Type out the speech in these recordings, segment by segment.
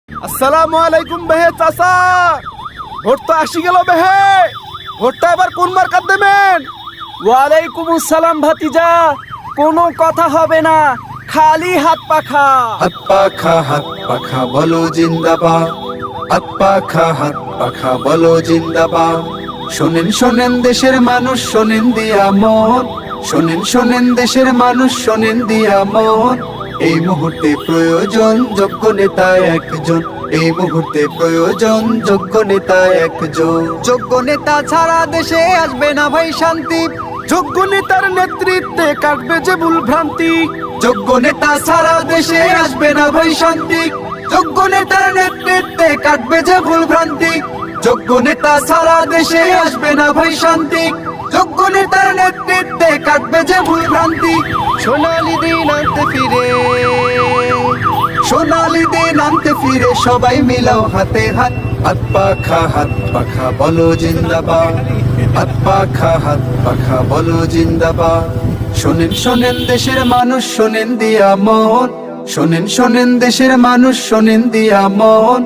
আসসালামু আলাইকুম বেহে চাচা। ভোট তো আসি গেল বেহে, ভোটটা এবার কোন মার্কাত দেবেন? ওয়ালাইকুম আসসালাম ভাতিজা, কোনো কথা হবে না, খালি হাত পাখা। হাত পাখা বলো জিন্দাবাদ, হাত পাখা বলো জিন্দাবাদ। শোনেন শোনেন দেশের মানুষ, শোনেন দিয়া মন, শোনেন শোনেন দেশের মানুষ, শোনেন দিয়া মন। এই মুহূর্তে প্রয়োজন যোগ্য নেতা একজন, এই মুহূর্তে প্রয়োজন যোগ্য নেতা একজন। যোগ্য নেতা ছাড়া দেশে আসবে না ভাই শান্তি, যোগ্য নেতার নেতৃত্বে কাটবে যে ভুল ভ্রান্তি। যোগ্য নেতা ছাড়া দেশে আসবে না ভাই শান্তি, যোগ্য নেতার নেতৃত্বে কাটবে যে ভুল ভ্রান্তি। যোগ্য নেতা ছাড়া দেশে আসবে না ভাই শান্তি, যোগ্য নেতার নেতৃত্বে কাটবে যে ভুল ভ্রান্তি। সোনালি দিন আনতে ফিরে, সোনালি দিন আনতে ফিরে সবাই মিলাও হাতে হাত, হাত পাখা বলো জিন্দাবাদ, হাত পাখা বলো জিন্দাবাদ। শোনেন শোনেন দেশের মানুষ, শোনেন দিয়া মন, শোনেন শোনেন দেশের মানুষ, শোনেন দিয়া মন।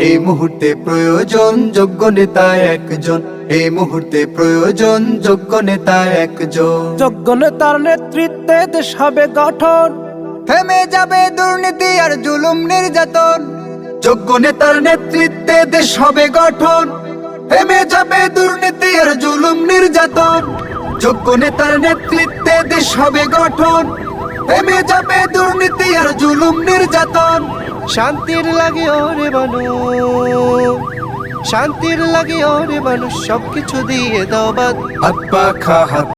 এই মুহূর্তে প্রয়োজন যোগ্য নেতা একজন, এই মুহূর্তে প্রয়োজন যোগ্য নেতা একজন। যোগ্য নেতার নেতৃত্বে দেশ হবে গঠন, থেমে যাবে দুর্নীতি আর জুলুম নির্যাতন। যোগ্য নেতার নেতৃত্বে দেশ হবে গঠন, থেমে যাবে দুর্নীতি আর জুলুম নির্যাতন। যোগ্য নেতার নেতৃত্বে দেশ হবে গঠন, থেমে যাবে দুর্নীতি আর জুলুম নির্যাতন। শান্তির লাগে ওরে মানুষ, শান্তির লাগে ওরে মানুষ, সবকিছু দিয়ে দাও বাদ। হাত